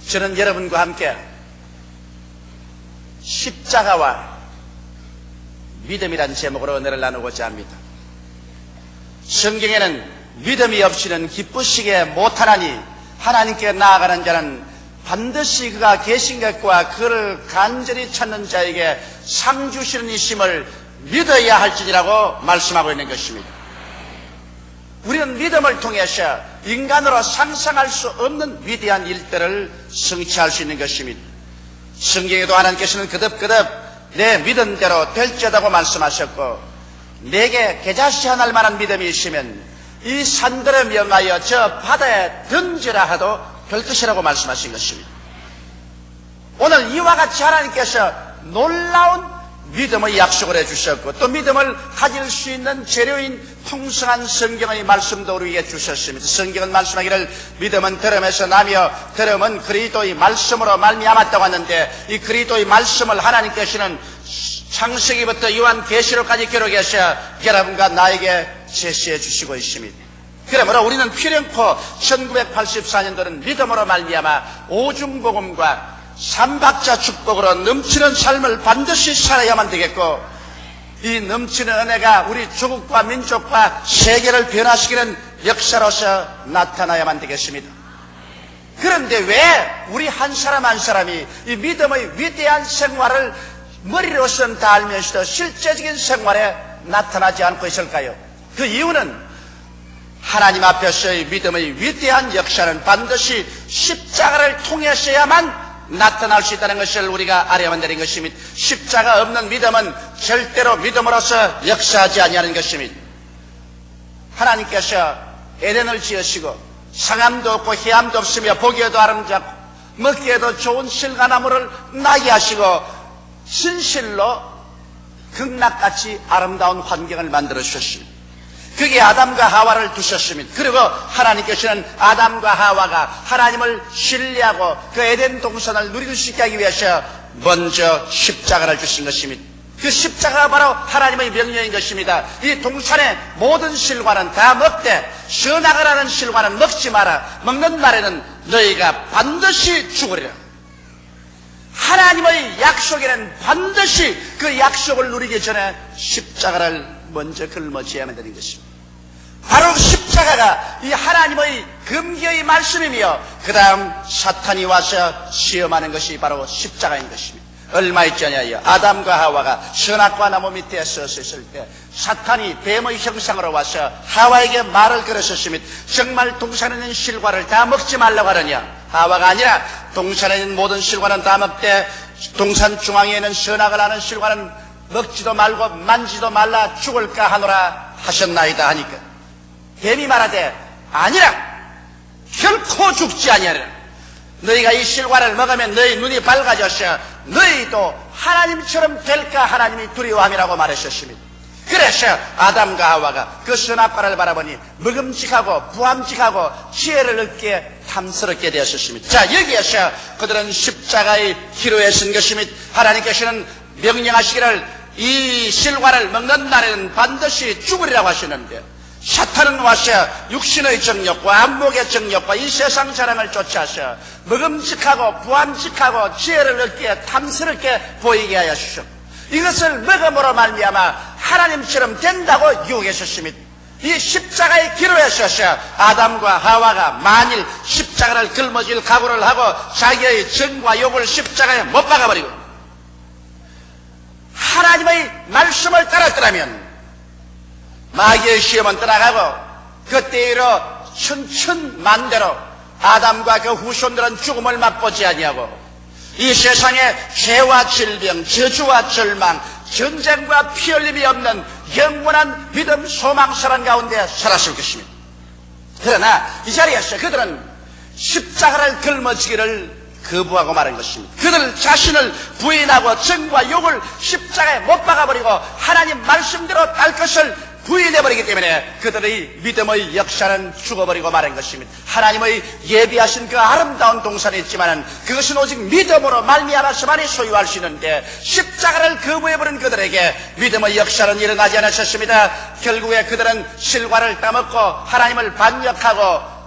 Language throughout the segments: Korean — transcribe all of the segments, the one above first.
저는 여러분과 함께 십자가와 믿음이란 제목으로 은혜를 나누고자 합니다. 성경에는 믿음이 없이는 기쁘시게 못하나니 하나님께 나아가는 자는 반드시 그가 계신 것과 그를 간절히 찾는 자에게 상 주시는 이심을 믿어야 할지니라고 말씀하고 있는 것입니다. 우리는 믿음을 통해서 인간으로 상상할 수 없는 위대한 일들을 성취할 수 있는 것입니다. 성경에도 하나님께서는 거듭거듭 내 믿음대로 될지어다고 말씀하셨고, 내게 겨자씨 하나 할 만한 믿음이 있으면 이 산들에 명하여 저 바다에 던지라 하도 될 것이라고 말씀하신 것입니다. 오늘 이와 같이 하나님께서 놀라운 믿음의 약속을 해주셨고, 또 믿음을 가질 수 있는 재료인 풍성한 성경의 말씀도 우리에게 주셨습니다. 성경은 말씀하기를 믿음은 들음에서 나며 들음은 그리스도의 말씀으로 말미암았다고 하는데, 이 그리스도의 말씀을 하나님께서는 창세기부터 요한계시록까지 기록해서 여러분과 나에게 제시해 주시고 있습니다. 그러므로 우리는 필연코 1984년도는 믿음으로 말미암아 오중복음과 삼박자 축복으로 넘치는 삶을 반드시 살아야만 되겠고, 이 넘치는 은혜가 우리 조국과 민족과 세계를 변화시키는 역사로서 나타나야만 되겠습니다. 그런데 왜 우리 한 사람 한 사람이 이 믿음의 위대한 생활을 머리로서는 다 알면서도 실제적인 생활에 나타나지 않고 있을까요? 그 이유는 하나님 앞에서의 믿음의 위대한 역사는 반드시 십자가를 통해서야만 나타날 수 있다는 것을 우리가 알아야만 되는 것입니다. 십자가 없는 믿음은 절대로 믿음으로서 역사하지 아니하는 것입니다. 하나님께서 에덴을 지으시고 상함도 없고 해함도 없으며 보기에도 아름답고 먹기에도 좋은 실과나무를 나게 하시고 진실로 극락같이 아름다운 환경을 만들어 주셨습니다. 그게 아담과 하와를 두셨습니다. 그리고 하나님께서는 아담과 하와가 하나님을 신뢰하고 그 에덴 동산을 누릴 수 있게 하기 위해서 먼저 십자가를 주신 것입니다. 그 십자가가 바로 하나님의 명령인 것입니다. 이 동산의 모든 실과는 다 먹되 선악을 실과는 먹지 마라. 먹는 날에는 너희가 반드시 죽으리라. 하나님의 약속에는 반드시 그 약속을 누리기 전에 십자가를 먼저 걸머지어야만 되는 것입니다. 바로 십자가가 이 하나님의 금기의 말씀이며, 그 다음 사탄이 와서 시험하는 것이 바로 십자가인 것입니다. 얼마 있잖아요. 아담과 하와가 선악과 나무 밑에 서서 있을 때 사탄이 뱀의 형상으로 와서 하와에게 말을 걸었습니다. 정말 동산에 있는 실과를 다 먹지 말라고 하느냐? 하와가 아니라 동산에 있는 모든 실과는 다 먹되 동산 중앙에 있는 선악을 하는 실과는 먹지도 말고 만지도 말라 죽을까 하노라 하셨나이다 하니까, 뱀이 말하되 아니라 결코 죽지 아니하리라. 너희가 이 실과를 먹으면 너희 눈이 밝아져서 너희도 하나님처럼 될까 하나님이 두려워함이라고 말하셨습니다. 그래서 아담과 하와가 그 선악과를 바라보니 먹음직하고 부함직하고 지혜를 얻기에 탐스럽게 되었습니다. 자, 여기에서 그들은 십자가의 기로에 선 것입니다. 하나님께서는 명령하시기를 이 실과를 먹는 날에는 반드시 죽으리라고 하시는데, 사탄은 와서 육신의 정욕과 안목의 정욕과 이 세상 자랑을 쫓아서 먹음직하고 부함직하고 지혜를 얻기에 탐스럽게 보이게 하여 주셨고, 이것을 먹음으로 말미암아 하나님처럼 된다고 유혹하셨습니다. 이 십자가의 기로에 서서 아담과 하와가 만일 십자가를 걸머질 각오를 하고 자기의 정과 욕을 십자가에 못 박아버리고 하나님의 말씀을 따랐더라면 마귀의 시험은 떠나가고 그때로 천천만대로 아담과 그 후손들은 죽음을 맛보지 아니하고 이 세상에 죄와 질병, 저주와 절망, 전쟁과 피 흘림이 없는 영원한 믿음, 소망, 사랑 가운데 살았을 것입니다. 그러나 이 자리에서 그들은 십자가를 걸머지기를 거부하고 말한 것입니다. 그들 자신을 부인하고 정과 욕을 십자가에 못 박아버리고 하나님 말씀대로 딸 것을 부인해버리기 때문에 그들의 믿음의 역사는 죽어버리고 말한 것입니다. 하나님의 예비하신 그 아름다운 동산이 있지만 그것은 오직 믿음으로 말미암아서만이 소유할 수 있는데, 십자가를 거부해버린 그들에게 믿음의 역사는 일어나지 않았습니다. 결국에 그들은 실과를 따먹고 하나님을 반역하고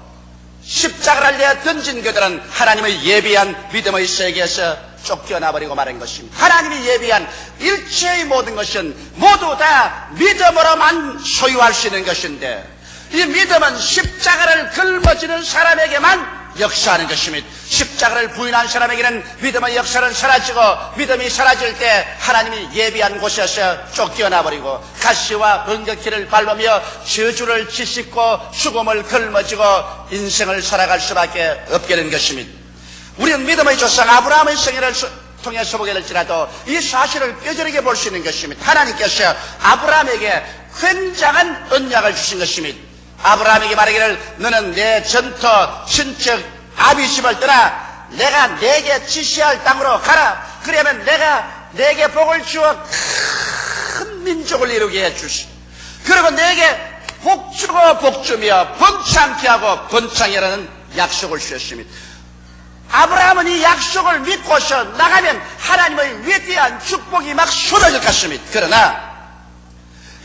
십자가를 내어 던진 그들은 하나님의 예비한 믿음의 세계에서 쫓겨나버리고 말한 것입니다. 하나님이 예비한 일체의 모든 것은 모두 다 믿음으로만 소유할 수 있는 것인데, 이 믿음은 십자가를 짊어지는 사람에게만 역사하는 것입니다. 십자가를 부인한 사람에게는 믿음의 역사는 사라지고, 믿음이 사라질 때 하나님이 예비한 곳에서 쫓겨나버리고 가시와 번개길을 밟으며 저주를 짓밟고 죽음을 짊어지고 인생을 살아갈 수밖에 없게 된 것입니다. 우리는 믿음의 조상 아브라함의 생애를 통해서 보게 될지라도 이 사실을 뼈저리게 볼 수 있는 것입니다. 하나님께서 아브라함에게 굉장한 언약을 주신 것입니다. 아브라함에게 말하기를 너는 내 전터 친척 아비 집을 떠나 내가 내게 지시할 땅으로 가라. 그러면 내가 내게 복을 주어 큰 민족을 이루게 해주시. 그리고 내게 복 주고 복 주며 번창케 하고 번창이라는 약속을 주셨습니다. 아브라함은 이 약속을 믿고서 나가면 하나님의 위대한 축복이 막 쏟아질 것입니다. 그러나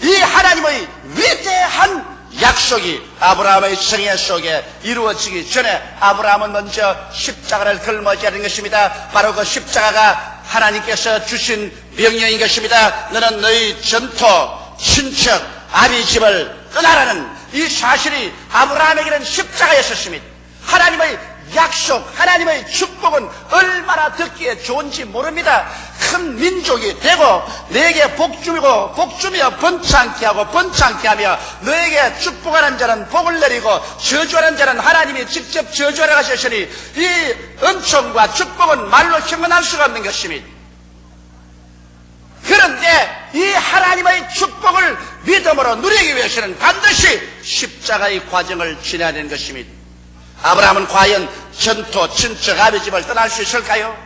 이 하나님의 위대한 약속이 아브라함의 생애 속에 이루어지기 전에 아브라함은 먼저 십자가를 짊어져야 하는 것입니다. 바로 그 십자가가 하나님께서 주신 명령인 것입니다. 너는 너희 전토, 친척, 아비 집을 떠나라는 이 사실이 아브라함에게는 십자가였었습니다. 하나님의 약속, 하나님의 축복은 얼마나 듣기에 좋은지 모릅니다. 큰 민족이 되고 너에게 복주고 복주며 번창케 하고 번창케 하며 너에게 축복하는 자는 복을 내리고 저주하는 자는 하나님이 직접 저주하라 하셨으니 이 은총과 축복은 말로 형언할 수가 없는 것입니다. 그런데 이 하나님의 축복을 믿음으로 누리기 위해서는 반드시 십자가의 과정을 지나야 되는 것입니다. 아브라함은 과연 전토, 친척, 아비 집을 떠날 수 있을까요?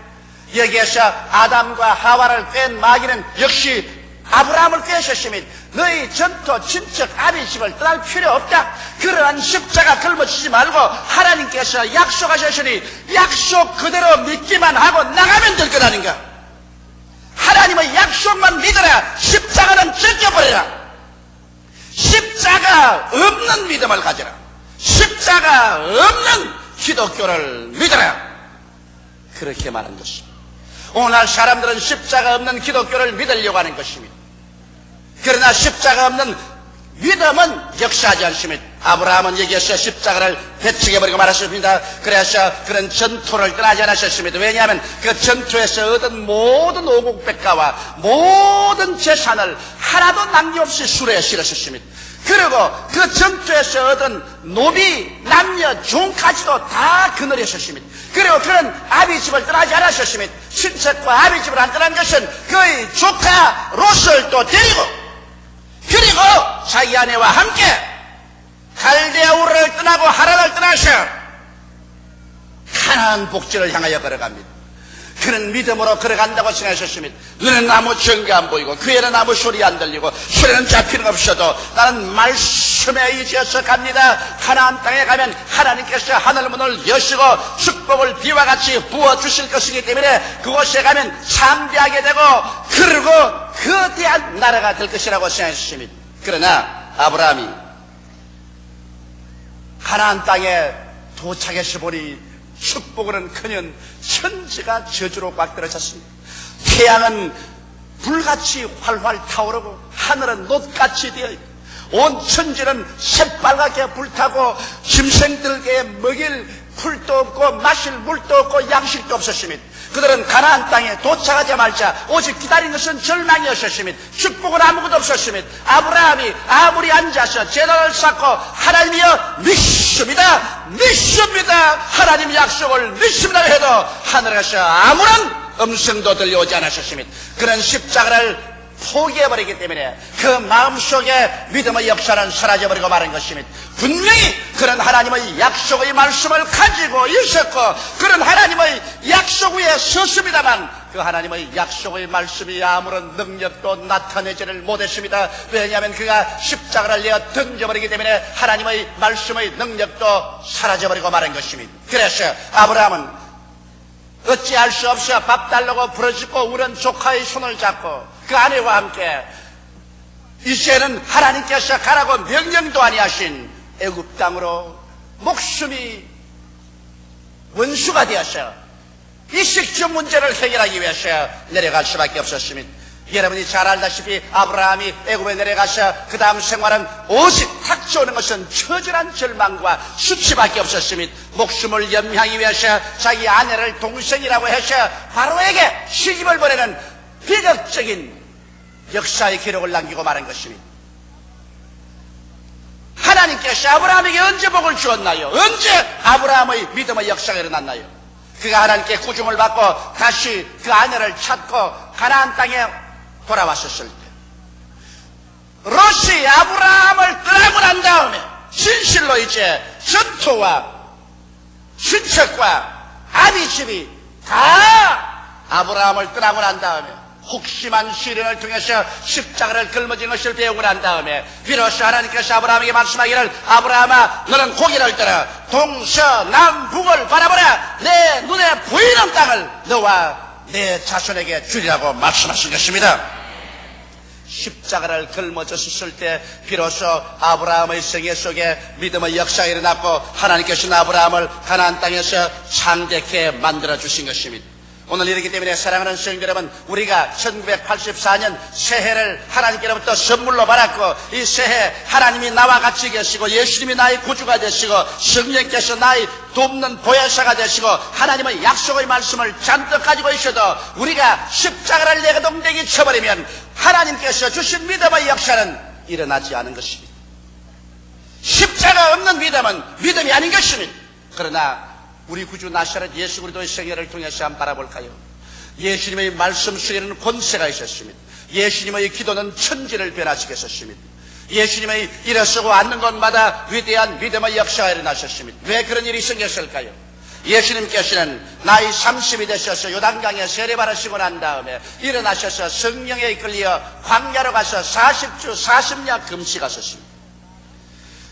여기에서 아담과 하와를 뺀 마귀는 역시 아브라함을 꿰셨으면 너희 전토, 친척, 아비 집을 떠날 필요 없다. 그러한 십자가 짊어지지 말고 하나님께서 약속하셨으니 약속 그대로 믿기만 하고 나가면 될 것 아닌가? 하나님의 약속만 믿어라. 십자가는 찢겨버려라. 십자가 없는 믿음을 가져라. 십자가 없는 기독교를 믿어라. 그렇게 말한 것입니다. 오늘날 사람들은 십자가 없는 기독교를 믿으려고 하는 것입니다. 그러나 십자가 없는 믿음은 역사하지 않습니다. 아브라함은 여기에서 십자가를 배척해버리고 말았습니다. 그래서 그런 전투를 떠나지 않으셨습니다. 왜냐하면 그 전투에서 얻은 모든 오국백가와 모든 재산을 하나도 남김없이 수레에 실었습니다. 그리고 그 전투에서 얻은 노비, 남녀, 종까지도 다 그늘이었습니다. 그리고 그런 아비집을 떠나지 않으셨습니다. 친척과 아비집을 안 떠난 것은 그의 조카 롯을 또 데리고 그리고 자기 아내와 함께 갈대아 우르를 떠나고 하란을 떠나서 가나안 복지를 향하여 걸어갑니다. 그는 믿음으로 걸어간다고 생각하셨습니다. 눈에는 아무 증거 안 보이고 귀에는 아무 소리 안 들리고 소리는 잡히는 없어도 나는 말씀에 의지해서 갑니다. 가나안 땅에 가면 하나님께서 하늘문을 여시고 축복을 비와 같이 부어주실 것이기 때문에 그곳에 가면 참배하게 되고 그리고 거대한 나라가 될 것이라고 생각하셨습니다. 그러나 아브라함이 가나안 땅에 도착해서 보니 축복으로는커녕 천지가 저주로 꽉 들어찼습니다. 태양은 불같이 활활 타오르고 하늘은 놋같이 되어있고 온 천지는 새빨갛게 불타고 짐승들에게 먹일 풀도 없고 마실 물도 없고 양식도 없었습니다. 그들은 가나안 땅에 도착하자마자 오직 기다린 것은 절망이었습니다. 축복은 아무것도 없었습니다. 아브라함이 아무리 앉아서 제단을 쌓고 하나님이여 믿습니다 하나님 약속을 믿습니다 해도 하늘에서 아무런 음성도 들려오지 않았습니다. 그런 십자가를 포기해버리기 때문에 그 마음속에 믿음의 역사는 사라져버리고 마는 것입니다. 분명히 그런 하나님의 약속의 말씀을 가지고 있었고 그런 하나님의 약속 위에 섰습니다만 그 하나님의 약속의 말씀이 아무런 능력도 나타내지를 못했습니다. 왜냐하면 그가 십자가를 내어 던져버리기 때문에 하나님의 말씀의 능력도 사라져버리고 마는 것입니다. 그래서 아브라함은 어찌할 수 없어 밥 달라고 부르짖고 우는 조카의 손을 잡고 그 아내와 함께 이제는 하나님께서 가라고 명령도 아니하신 애굽 땅으로 목숨이 원수가 되어서 이 식주 문제를 해결하기 위해서 내려갈 수밖에 없었습니다. 여러분이 잘 알다시피 아브라함이 애굽에 내려가서 그 다음 생활은 오직 닥쳐오는 것은 처절한 절망과 수치밖에 없었습니다. 목숨을 연명하기 위해서 자기 아내를 동생이라고 해서 바로에게 시집을 보내는 비극적인 역사의 기록을 남기고 말한 것입니다. 하나님께서 아브라함에게 언제 복을 주었나요? 언제 아브라함의 믿음의 역사가 일어났나요? 그가 하나님께 구중을 받고 다시 그 아내를 찾고 가나안 땅에 돌아왔었을 때, 롯이 아브라함을 떠나고 난 다음에 진실로 이제 전토와 친척과 아비 집이 다 아브라함을 떠나고 난 다음에 혹심한 시련을 통해서 십자가를 걸머진 것을 배우고 난 다음에 비로소 하나님께서 아브라함에게 말씀하기를 아브라함아 너는 고개를 들어 동서남북을 바라보라 내 눈에 보이는 땅을 너와 내 자손에게 주리라고 말씀하신 것입니다. 십자가를 걸머졌을 때 비로소 아브라함의 생애 속에 믿음의 역사가 일어났고 하나님께서는 아브라함을 가나안 땅에서 창대케 만들어주신 것입니다. 오늘 이렇기 때문에 사랑하는 성도 여러분, 우리가 1984년 새해를 하나님께로부터 선물로 받았고 이 새해 하나님이 나와 같이 계시고 예수님이 나의 구주가 되시고 성령께서 나의 돕는 보혜사가 되시고 하나님의 약속의 말씀을 잔뜩 가지고 있어도 우리가 십자가를 내동댕이 쳐버리면 하나님께서 주신 믿음의 역사는 일어나지 않은 것입니다. 십자가 없는 믿음은 믿음이 아닌 것입니다. 그러나 우리 구주 나사렛 예수 그리스도의 생애를 통해서 한번 바라볼까요? 예수님의 말씀 속에는 권세가 있었습니다. 예수님의 기도는 천지를 변화시켜 었습니다. 예수님의 일어서고 앉는 곳마다 위대한 믿음의 역사가 일어나셨습니다. 왜 그런 일이 생겼을까요? 예수님께서는 나이 30이 되셔서 요단강에 세례받으시고 난 다음에 일어나셔서 성령에 이끌려 광야로 가서 40주 40년 금식하셨습니다.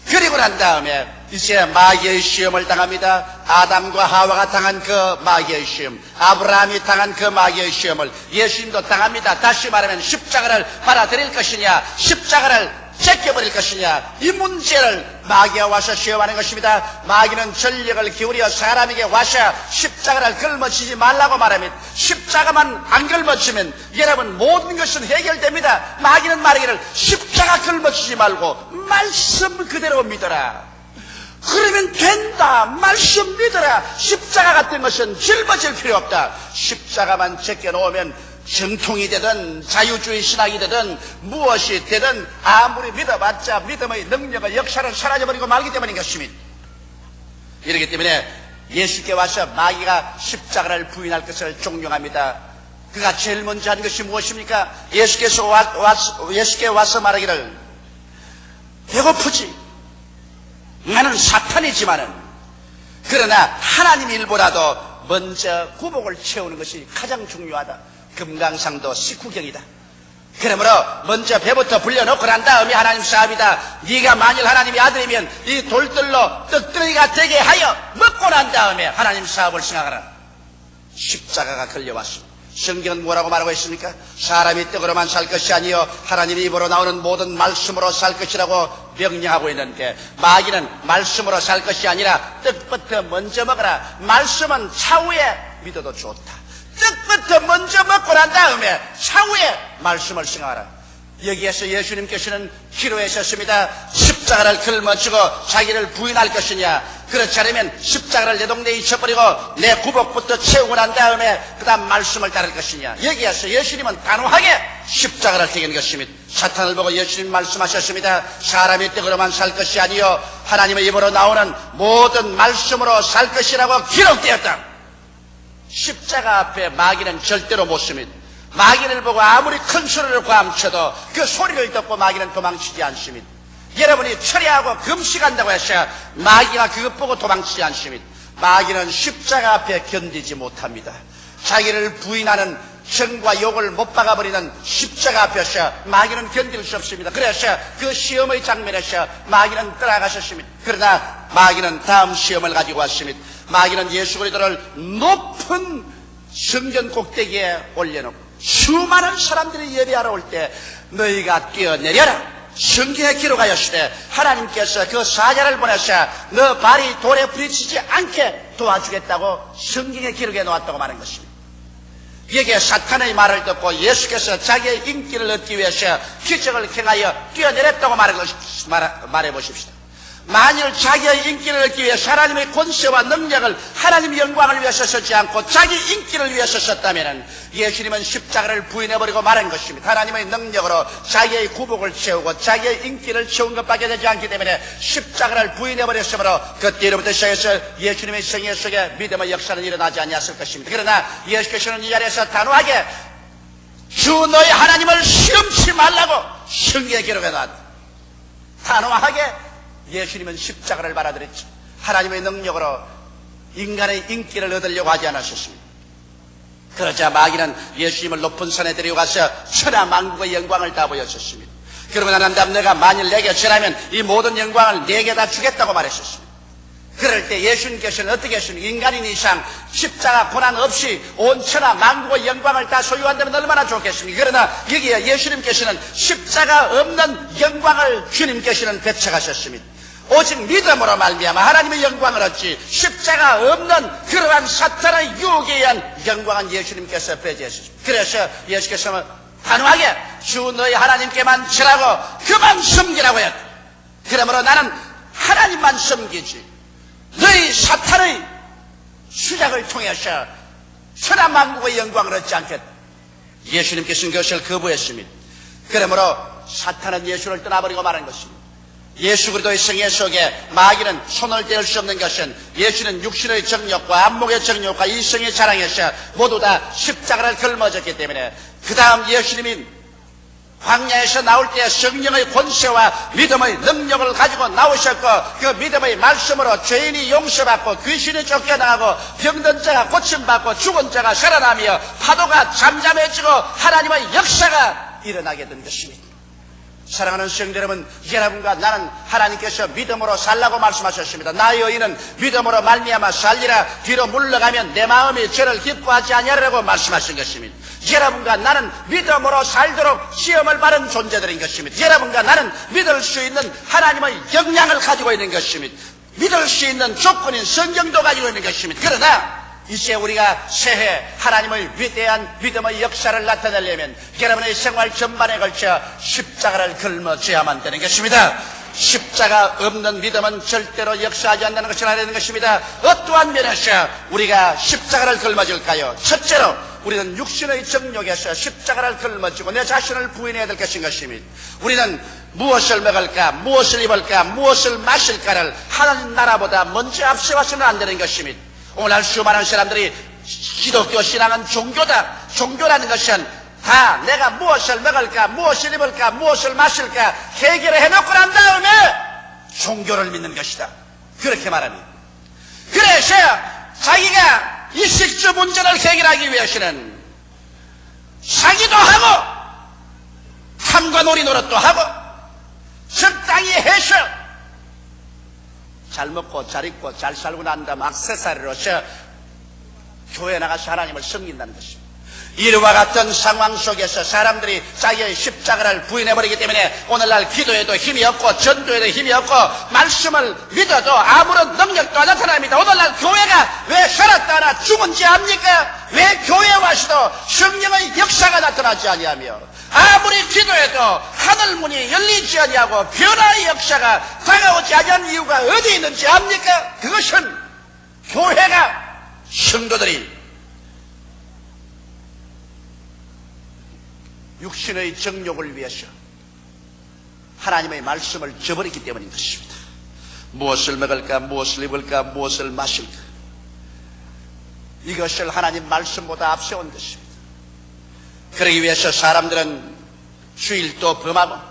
그리고 난 다음에 이제 마귀의 시험을 당합니다. 아담과 하와가 당한 그 마귀의 시험, 아브라함이 당한 그 마귀의 시험을 예수님도 당합니다. 다시 말하면 십자가를 받아들일 것이냐, 십자가를 제껴버릴 것이냐, 이 문제를 마귀가 와서 시험하는 것입니다. 마귀는 전력을 기울여 사람에게 와서 십자가를 걸머치지 말라고 말합니다. 십자가만 안 걸머치면 여러분 모든 것은 해결됩니다. 마귀는 말하기를 십자가 걸머치지 말고 말씀 그대로 믿어라. 그러면 된다. 말씀 믿어라. 십자가 같은 것은 짊어질 필요 없다. 십자가만 제껴놓으면 정통이 되든 자유주의 신학이 되든 무엇이 되든 아무리 믿어봤자 믿음의 능력과 역사를 사라져버리고 말기 때문인 것입니다. 이렇기 때문에 예수께 와서 마귀가 십자가를 부인할 것을 종용합니다. 그가 제일 먼저 한 것이 무엇입니까? 예수께 와서 말하기를 배고프지? 나는 사탄이지만은 그러나 하나님 일보다도 먼저 구복을 채우는 것이 가장 중요하다. 금강상도 식후경이다. 그러므로 먼저 배부터 불려놓고 난 다음에 하나님 사업이다. 네가 만일 하나님의 아들이면 이 돌들로 떡들이가 되게 하여 먹고 난 다음에 하나님 사업을 생각하라. 십자가가 걸려왔습니다. 성경은 뭐라고 말하고 있습니까? 사람이 떡으로만 살 것이 아니요 하나님의 입으로 나오는 모든 말씀으로 살 것이라고 명령하고 있는데 마귀는 말씀으로 살 것이 아니라 떡부터 먼저 먹어라. 말씀은 차후에 믿어도 좋다. 떡부터 먼저 먹고 난 다음에 차후에 말씀을 생각하라. 여기에서 예수님께서는 기도하셨습니다. 십자가를 걸머쥐고 자기를 부인할 것이냐, 그렇지 않으면 십자가를 내동댕이 쳐버리고 내 구복부터 채우고 난 다음에 그 다음 말씀을 따를 것이냐. 여기에서 예수님은 단호하게 십자가를 택한 것입니다. 사탄을 보고 예수님 말씀하셨습니다. 사람이 떡으로만 살 것이 아니요 하나님의 입으로 나오는 모든 말씀으로 살 것이라고 기록되었다. 십자가 앞에 마귀는 절대로 못 씁니다. 마귀를 보고 아무리 큰 소리를 감춰도 그 소리를 듣고 마귀는 도망치지 않습니다. 여러분이 철회하고 금식한다고 해서 마귀가 그것 보고 도망치지 않습니다. 마귀는 십자가 앞에 견디지 못합니다. 자기를 부인하는 정과 욕을 못 박아버리는 십자가 앞에서 마귀는 견딜 수 없습니다. 그래서 그 시험의 장면에서 마귀는 떠나가셨습니다. 그러나 마귀는 다음 시험을 가지고 왔습니다. 마귀는 예수 그리스도를 높은 성전 꼭대기에 올려놓고 수많은 사람들이 예배하러 올 때 너희가 뛰어내려라. 성경에 기록하였으되 하나님께서 그 사자를 보내서 너 발이 돌에 부딪히지 않게 도와주겠다고 성경에 기록해 놓았다고 말한 것입니다. 여기에 사탄의 말을 듣고 예수께서 자기의 인기를 얻기 위해서 기적을 행하여 뛰어내렸다고 말해 보십시다. 만일 자기의 인기를 얻기 위해서 하나님의 권세와 능력을 하나님의 영광을 위해서 쓰지 않고 자기 인기를 위해서 썼다면 예수님은 십자가를 부인해버리고 말한 것입니다. 하나님의 능력으로 자기의 구복을 채우고 자기의 인기를 채운 것밖에 되지 않기 때문에 십자가를 부인해버렸으므로 그때로부터 시작해서 예수님의 생애 속에 믿음의 역사는 일어나지 아니었을 것입니다. 그러나 예수께서는 이 자리에서 단호하게 주 너희 하나님을 시험치 말라고 성경에 기록해 놨다. 단호하게 예수님은 십자가를 받아들였죠. 하나님의 능력으로 인간의 인기를 얻으려고 하지 않으셨습니다. 그러자 마귀는 예수님을 높은 산에 데려가서 천하만국의 영광을 다 보여줬습니다. 그러고 난 다음 내가 만일 내게 전하면 이 모든 영광을 내게 다 주겠다고 말했었습니다. 그럴 때 예수님께서는 어떻게 하십니까? 인간인 이상 십자가 고난 없이 온 천하 만국의 영광을 다 소유한다면 얼마나 좋겠습니까? 그러나 여기에 예수님께서는 십자가 없는 영광을 주님께서는 배척하셨습니다. 오직 믿음으로 말미암아 하나님의 영광을 얻지 십자가 없는 그러한 사탄의 유혹에 의한 영광은 예수님께서 배제하셨습니다. 그래서 예수께서는 단호하게 주 너희 하나님께만 절하고 그만 섬기라고 했다. 그러므로 나는 하나님만 섬기지 너희 사탄의 수작을 통해서 천하만국의 영광을 얻지 않겠다. 예수님께서는 그것을 거부했습니다. 그러므로 사탄은 예수를 떠나버리고 말한 것입니다. 예수 그리스도의 생애 속에 마귀는 손을 댈 수 없는 것은 예수는 육신의 정욕과 안목의 정욕과 이성의 자랑에서 모두 다 십자가를 걸머졌기 때문에 그 다음 예수님이 광야에서 나올 때 성령의 권세와 믿음의 능력을 가지고 나오셨고 그 믿음의 말씀으로 죄인이 용서받고 귀신이 쫓겨나고 병든 자가 고침받고 죽은 자가 살아나며 파도가 잠잠해지고 하나님의 역사가 일어나게 된 것입니다. 사랑하는 성도 여러분, 여러분과 나는 하나님께서 믿음으로 살라고 말씀하셨습니다. 나의 의인은 믿음으로 말미암아 살리라. 뒤로 물러가면 내 마음이 저를 기뻐하지 아니하리라고 말씀하신 것입니다. 여러분과 나는 믿음으로 살도록 시험을 받은 존재들인 것입니다. 여러분과 나는 믿을 수 있는 하나님의 역량을 가지고 있는 것입니다. 믿을 수 있는 조건인 성경도 가지고 있는 것입니다. 그러나 이제 우리가 새해 하나님의 위대한 믿음의 역사를 나타내려면 여러분의 생활 전반에 걸쳐 십자가를 걸머져야만 되는 것입니다. 십자가 없는 믿음은 절대로 역사하지 않는 것을 알아야 되는 것입니다. 어떠한 면에서 우리가 십자가를 걸머질까요? 첫째로 우리는 육신의 정욕에서 십자가를 걸머지고 내 자신을 부인해야 될 것인 것입니다. 우리는 무엇을 먹을까, 무엇을 입을까, 무엇을 마실까를 하나님 나라보다 먼저 앞세워서는 안 되는 것입니다. 오늘날 수많은 사람들이 기독교 신앙은 종교다. 종교라는 것은 다 내가 무엇을 먹을까, 무엇을 입을까, 무엇을 마실까 해결을 해놓고 난 다음에 종교를 믿는 것이다. 그렇게 말합니다. 그래서 자기가 이식주 문제를 해결하기 위해서는 사기도 하고 탐과 놀이 노릇도 하고 적당히 해서 잘 먹고 잘 입고 잘 살고 난 다음 액세서리로서 교회에 나가서 하나님을 섬긴다는 것입니다. 이와 같은 상황 속에서 사람들이 자기의 십자가를 부인해버리기 때문에 오늘날 기도에도 힘이 없고 전도에도 힘이 없고 말씀을 믿어도 아무런 능력도 안 나타납니다. 오늘날 교회가 왜 살았다 하나 죽은지 압니까? 왜 교회에 와서도 성령의 역사가 나타나지 아니하며 아무리 기도해도 하늘문이 열리지 아니하고 변화의 역사가 다가오지 아니하는 이유가 어디 있는지 압니까? 그것은 교회가 성도들이 육신의 정욕을 위해서 하나님의 말씀을 저버렸기 때문인 것입니다. 무엇을 먹을까, 무엇을 입을까, 무엇을 마실까, 이것을 하나님 말씀보다 앞세운 것입니다. 그러기 위해서 사람들은 주일도 범하고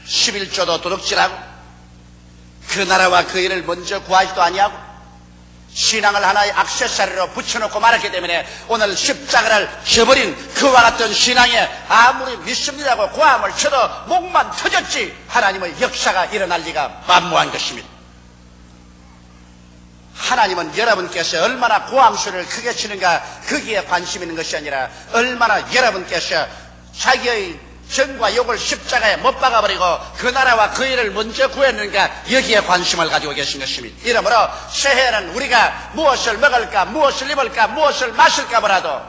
11조도 도둑질하고 그 나라와 그 일을 먼저 구하지도 아니하고 신앙을 하나의 액세서리로 붙여놓고 말았기 때문에 오늘 십자가를 저버린 그와 같은 신앙에 아무리 믿습니다고 고함을 쳐도 목만 터졌지 하나님의 역사가 일어날 리가 만무한 것입니다. 하나님은 여러분께서 얼마나 고함소리를 크게 치는가 거기에 관심 있는 것이 아니라 얼마나 여러분께서 자기의 정과 욕을 십자가에 못 박아버리고 그 나라와 그 일을 먼저 구했는가, 여기에 관심을 가지고 계신 것입니다. 이러므로 새해에는 우리가 무엇을 먹을까, 무엇을 입을까, 무엇을 마실까 보라도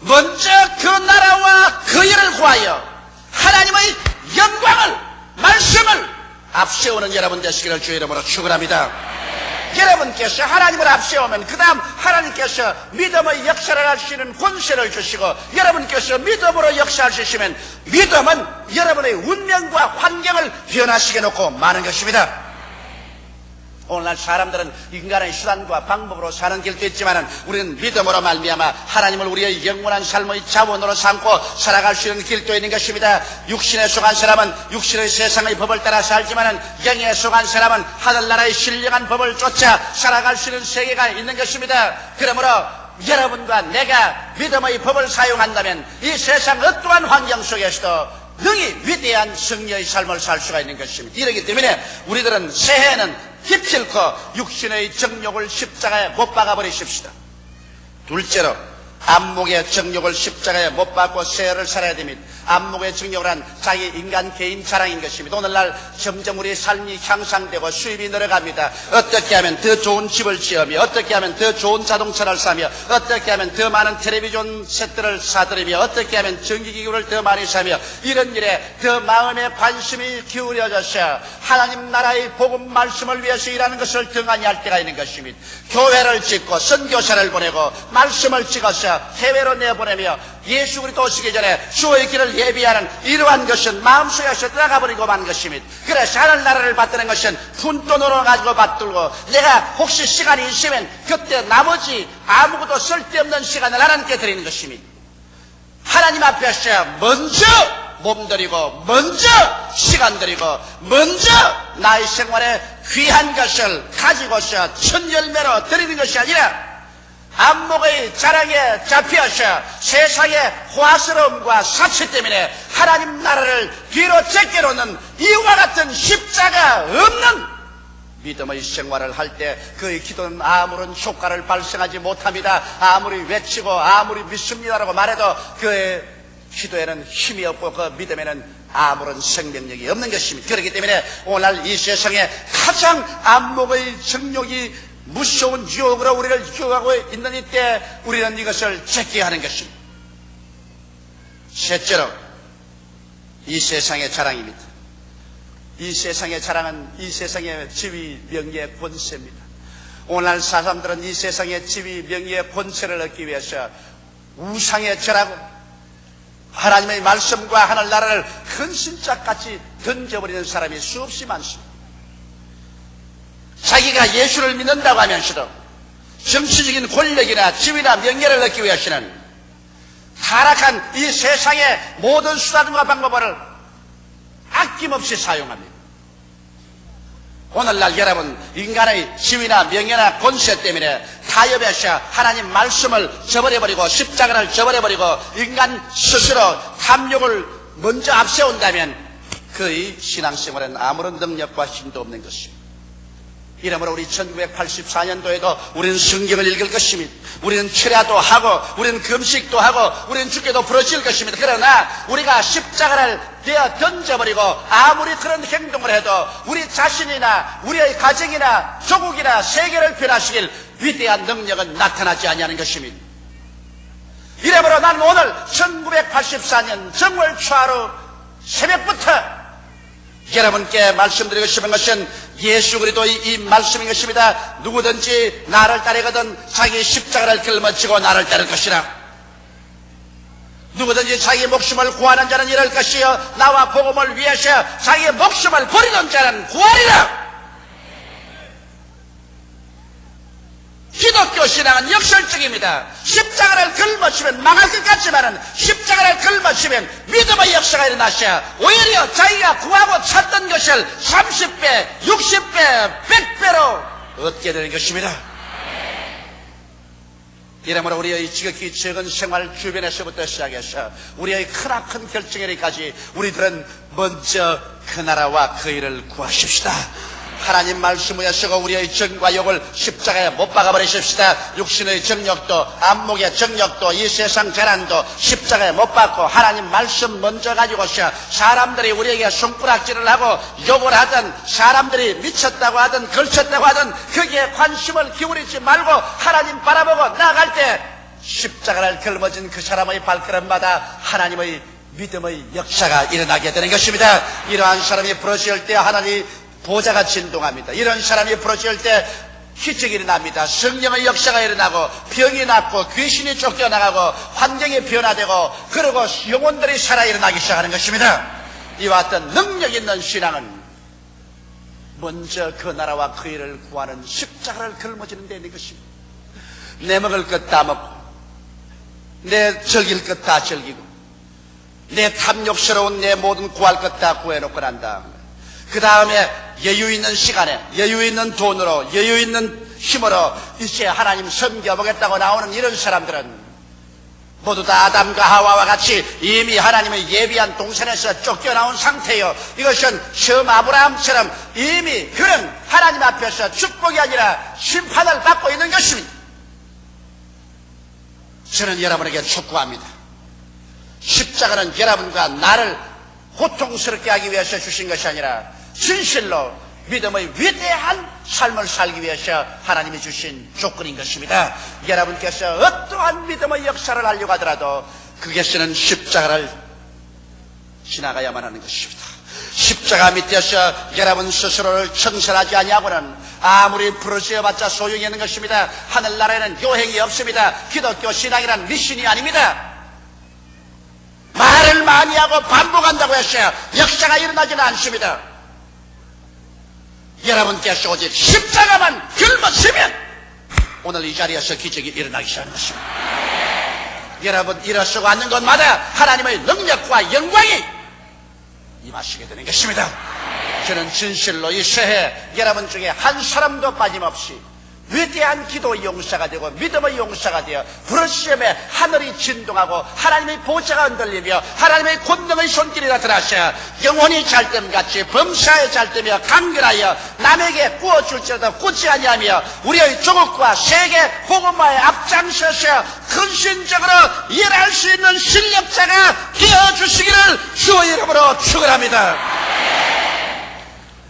먼저 그 나라와 그 일을 구하여 하나님의 영광을, 말씀을 앞세우는 여러분 되시기를 주의 이름으로 축원합니다. 여러분께서 하나님을 앞세우면 그 다음 하나님께서 믿음의 역사를 할 수 있는 권세를 주시고, 여러분께서 믿음으로 역사할 수 있으면 믿음은 여러분의 운명과 환경을 변화시켜 놓고 마는 것입니다. 오늘날 사람들은 인간의 수단과 방법으로 사는 길도 있지만 우리는 믿음으로 말미암아 하나님을 우리의 영원한 삶의 자원으로 삼고 살아갈 수 있는 길도 있는 것입니다. 육신에 속한 사람은 육신의 세상의 법을 따라 살지만 영에 속한 사람은 하늘나라의 신령한 법을 쫓아 살아갈 수 있는 세계가 있는 것입니다. 그러므로 여러분과 내가 믿음의 법을 사용한다면 이 세상 어떠한 환경 속에서도 능히 위대한 승리의 삶을 살 수가 있는 것입니다. 이렇기 때문에 우리들은 새해에는 기필코 육신의 정욕을 십자가에 못 박아버리십시다. 둘째로 안목의 정욕을 십자가에 못 박고 새해를 살아야 됩니다. 안목의 정욕을 한 자기 인간 개인 자랑인 것입니다. 오늘날 점점 우리의 삶이 향상되고 수입이 늘어갑니다. 어떻게 하면 더 좋은 집을 지으며, 어떻게 하면 더 좋은 자동차를 사며, 어떻게 하면 더 많은 텔레비전 세트를 사들이며, 어떻게 하면 전기기구를 더 많이 사며, 이런 일에 더 마음의 관심이 기울여져서 하나님 나라의 복음 말씀을 위해서 일하는 것을 등한히 할 때가 있는 것입니다. 교회를 짓고 선교사를 보내고 말씀을 찍어서 해외로 내보내며 예수 그리스도 오시기 전에 주의 길을 예비하는 이러한 것은 마음속에서 떠나가버리고 만 것입니다. 그래서 하늘나라를 받드는 것은 푼돈으로 가지고 받들고, 내가 혹시 시간이 있으면 그때 나머지 아무것도 쓸데없는 시간을 하나님께 드리는 것입니다. 하나님 앞에서 먼저 몸 드리고, 먼저 시간 드리고, 먼저 나의 생활에 귀한 것을 가지고서 천열매로 드리는 것이 아니라 안목의 자랑에 잡혀서 세상의 화스러움과 사치 때문에 하나님 나라를 뒤로 제껴놓는 이와 같은 십자가 없는 믿음의 생활을 할 때 그의 기도는 아무런 효과를 발생하지 못합니다. 아무리 외치고 아무리 믿습니다라고 말해도 그의 기도에는 힘이 없고 그 믿음에는 아무런 생명력이 없는 것입니다. 그렇기 때문에 오늘날 이 세상에 가장 안목의 정욕이 무서운 유혹으로 우리를 유혹하고 있는 이때 우리는 이것을 제껴야 하는 것입니다. 셋째로 이 세상의 자랑입니다. 이 세상의 자랑은 이 세상의 지위, 명예, 권세입니다. 오늘날 사람들은 이 세상의 지위, 명예, 권세를 얻기 위해서 우상에 절하고 하나님의 말씀과 하늘나라를 큰 신짝같이 던져버리는 사람이 수없이 많습니다. 자기가 예수를 믿는다고 하면서도 정치적인 권력이나 지위나 명예를 얻기 위해서는 타락한 이 세상의 모든 수단과 방법을 아낌없이 사용합니다. 오늘날 여러분, 인간의 지위나 명예나 권세 때문에 타협해서 하나님 말씀을 저버려버리고 십자가를 저버려버리고 인간 스스로 탐욕을 먼저 앞세운다면 그의 신앙생활은 아무런 능력과 힘도 없는 것입니다. 이러므로 우리 1984년도에도 우리는 성경을 읽을 것입니다. 우리는 철야도 하고 우리는 금식도 하고 우리는 주께도 부르실 것입니다. 그러나 우리가 십자가를 내어 던져버리고 아무리 그런 행동을 해도 우리 자신이나 우리의 가정이나 조국이나 세계를 변화시킬 위대한 능력은 나타나지 아니하는 것입니다. 이러므로 나는 오늘 1984년 정월 초하루 새벽부터 여러분께 말씀드리고 싶은 것은 예수 그리스도의 이 말씀인 것입니다. 누구든지 나를 따르거든 자기 십자가를 짊어지고 나를 따를 것이라. 누구든지 자기 목숨을 구하는 자는 이럴 것이요 나와 복음을 위해서 자기의 목숨을 버리는 자는 구하리라. 기독교 신앙은 역설적입니다. 십자가를 짊어지면 망할 것 같지만은 십자가를 짊어지면 믿음의 역사가 일어나셔 오히려 자기가 구하고 찾던 것을 30배, 60배, 100배로 얻게 되는 것입니다. 이러므로 우리의 지극히 적은 생활 주변에서부터 시작해서 우리의 크나큰 결정에까지 우리들은 먼저 그 나라와 그 일을 구하십시다. 하나님 말씀을 쓰고 우리의 정과 욕을 십자가에 못 박아버리십시다. 육신의 정욕도 안목의 정욕도 이 세상 재난도 십자가에 못 박고 하나님 말씀 먼저 가지고서 사람들이 우리에게 손가락질을 하고 욕을 하든 사람들이 미쳤다고 하든 걸쳤다고 하든 거기에 관심을 기울이지 말고 하나님 바라보고 나아갈 때 십자가를 걸머진 그 사람의 발걸음마다 하나님의 믿음의 역사가 일어나게 되는 것입니다. 이러한 사람이 부러질 때 하나님 보좌가 진동합니다. 이런 사람이 부러질 때 기적이 일어납니다. 성령의 역사가 일어나고 병이 낫고 귀신이 쫓겨나가고 환경이 변화되고 그리고 영혼들이 살아 일어나기 시작하는 것입니다. 이와 같은 능력 있는 신앙은 먼저 그 나라와 그 일을 구하는 십자가를 걸머지는 데 있는 것입니다. 내 먹을 것 다 먹고 내 즐길 것 다 즐기고 내 탐욕스러운 내 모든 구할 것 다 구해놓고 난 다음에 그 다음에 여유 있는 시간에 여유 있는 돈으로 여유 있는 힘으로 이제 하나님 섬겨보겠다고 나오는 이런 사람들은 모두 다 아담과 하와와 같이 이미 하나님의 예비한 동산에서 쫓겨나온 상태요. 이것은 처음 아브라함처럼 이미 그런 하나님 앞에서 축복이 아니라 심판을 받고 있는 것입니다. 저는 여러분에게 촉구합니다. 십자가는 여러분과 나를 고통스럽게 하기 위해서 주신 것이 아니라 진실로 믿음의 위대한 삶을 살기 위해서 하나님이 주신 조건인 것입니다. 여러분께서 어떠한 믿음의 역사를 하려고 하더라도 그것은 십자가를 지나가야만 하는 것입니다. 십자가 밑에서 여러분 스스로를 청산하지 아니하고는 아무리 부르짖어봤자 소용이 없는 것입니다. 하늘나라에는 요행이 없습니다. 기독교 신앙이란 미신이 아닙니다. 말을 많이 하고 반복한다고 해서 역사가 일어나지는 않습니다. 여러분께서 오직 십자가만 짊어지면 오늘 이 자리에서 기적이 일어나기 시작하는 것입니다. 여러분 일어서고 앉는 곳마다 하나님의 능력과 영광이 임하시게 되는 것입니다. 저는 진실로 이 새해 여러분 중에 한 사람도 빠짐없이 위대한 기도의 용사가 되고 믿음의 용사가 되어 부르짖음에 하늘이 진동하고 하나님의 보좌가 흔들리며 하나님의 권능의 손길이 나타나셔 영혼이 잘됨같이 범사에 잘되며 강건하여 남에게 구워줄지라도 꾸지 아니하며 우리의 조국과 세계 복음화에 앞장서서 헌신적으로 일할 수 있는 실력자가 되어주시기를 주의 이름으로 축원합니다.